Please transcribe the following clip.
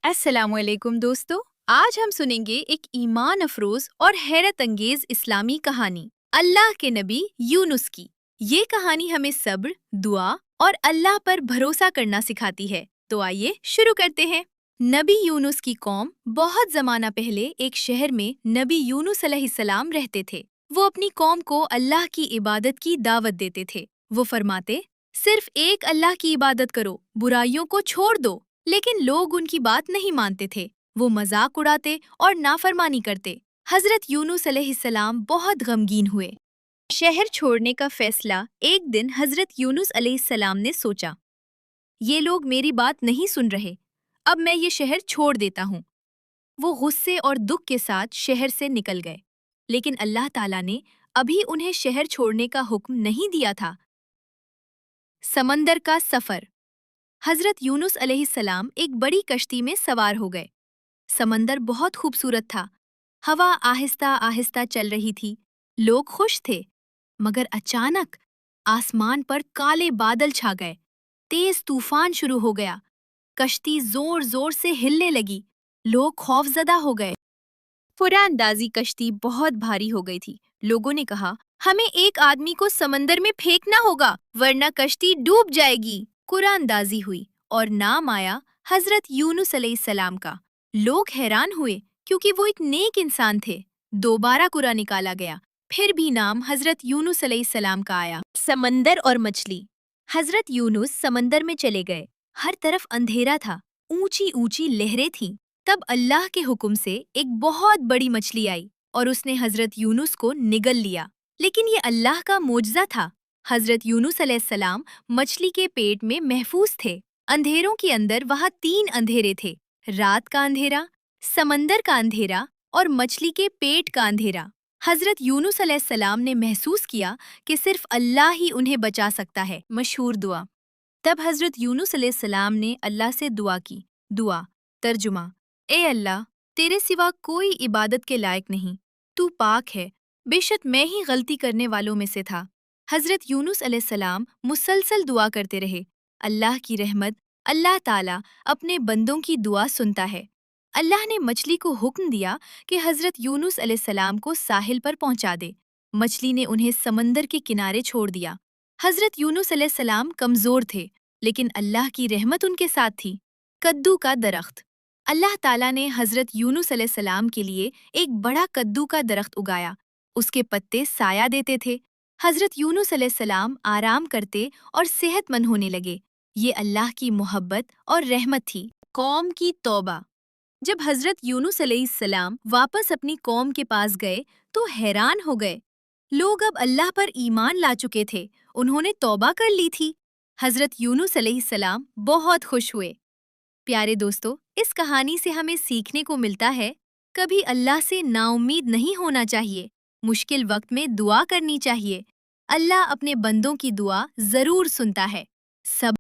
अस्सलामुअलैकुम दोस्तों, आज हम सुनेंगे एक ईमान अफरोज और हैरत अंगेज इस्लामी कहानी अल्लाह के नबी यूनुस की। ये कहानी हमें सब्र, दुआ और अल्लाह पर भरोसा करना सिखाती है। तो आइए शुरू करते हैं। नबी यूनुस की कौम बहुत जमाना पहले एक शहर में नबी यूनुस अलैहिस्सलाम रहते थे। वो अपनी कौम को अल्लाह की इबादत की दावत देते थे। वो फरमाते, सिर्फ एक अल्लाह की इबादत करो, बुराइयों को छोड़ दो। लेकिन लोग उनकी बात नहीं मानते थे। वो मजाक उड़ाते और नाफरमानी करते। हजरत यूनुस अलैहिस्सलाम बहुत गमगीन हुए। शहर छोड़ने का फैसला एक दिन हजरत यूनुस अलैहिस्सलाम ने सोचा, ये लोग मेरी बात नहीं सुन रहे, अब मैं ये शहर छोड़ देता हूँ। वो गुस्से और दुख के साथ शहर से निकल गए। लेकिन अल्लाह ताला ने अभी उन्हें शहर छोड़ने का हुक्म नहीं दिया था। समंदर का सफर। हजरत यूनुस अलैहिस्सलाम एक बड़ी कश्ती में सवार हो गए। समंदर बहुत खूबसूरत था। हवा आहिस्ता आहिस्ता चल रही थी। लोग खुश थे। मगर अचानक आसमान पर काले बादल छा गए। तेज तूफान शुरू हो गया। कश्ती जोर जोर से हिलने लगी। लोग खौफजदा हो गए। फुरांदाजी कश्ती बहुत भारी हो गई थी। लोगों ने कहा, हमें एक आदमी को समंदर में फेंकना होगा, वरना कश्ती डूब जाएगी। कुरानदाजी हुई और नाम आया हजरत यूनुस अलैहिस्सलाम का। लोग हैरान हुए क्योंकि वो एक नेक इंसान थे। दोबारा कुरा निकाला गया, फिर भी नाम हजरत यूनुस अलैहिस्सलाम का आया। समंदर और मछली। हजरत यूनुस समंदर में चले गए। हर तरफ अंधेरा था, ऊंची ऊंची लहरें थीं। तब अल्लाह के हुक्म से एक बहुत बड़ी मछली आई और उसने हजरत यूनुस को निगल लिया। लेकिन ये अल्लाह का मोजज़ा था। हजरत यूनुस अलैहिस्सलाम मछली के पेट में महफूज थे। अंधेरों के अंदर वहाँ 3 अंधेरे थे, रात का अंधेरा, समंदर का अंधेरा और मछली के पेट का अंधेरा। हजरत यूनुस अलैहिस्सलाम ने महसूस किया कि सिर्फ अल्लाह ही उन्हें बचा सकता है। मशहूर दुआ। तब हजरत यूनुस अलैहिस्सलाम ने अल्लाह से दुआ की। दुआ तर्जुमा, ए अल्लाह, तेरे सिवा कोई इबादत के लायक नहीं, तू पाक है, बेशक मैं ही गलती करने वालों में से था। हजरत यूनुस अलैहिस्सलाम मुसलसल दुआ करते रहे। अल्लाह की रहमत, अल्लाह ताला अपने बंदों की दुआ सुनता है। अल्लाह ने मछली को हुक्म दिया कि हजरत यूनुस अलैहिस्सलाम को साहिल पर पहुंचा दे। मछली ने उन्हें समंदर के किनारे छोड़ दिया। हजरत यूनुस अलैहिस्सलाम कमजोर थे, लेकिन अल्लाह की रहमत उनके साथ थी। कद्दू का दरख्त। अल्लाह ताला ने हजरत यूनुस अलैहिस्सलाम के लिए एक बड़ा कद्दू का दरख्त उगाया। उसके पत्ते साया देते थे। हजरत यूनुस अलैहिस्सलाम आराम करते और सेहतमंद होने लगे। ये अल्लाह की मोहब्बत और रहमत थी। कौम की तौबा। जब हजरत यूनुस अलैहिस्सलाम वापस अपनी कौम के पास गए तो हैरान हो गए। लोग अब अल्लाह पर ईमान ला चुके थे। उन्होंने तौबा कर ली थी। हजरत यूनुस अलैहिस्सलाम बहुत खुश हुए। प्यारे दोस्तों, इस कहानी से हमें सीखने को मिलता है, कभी अल्लाह से नाउम्मीद नहीं होना चाहिए। मुश्किल वक्त में दुआ करनी चाहिए। अल्लाह अपने बंदों की दुआ जरूर सुनता है। सब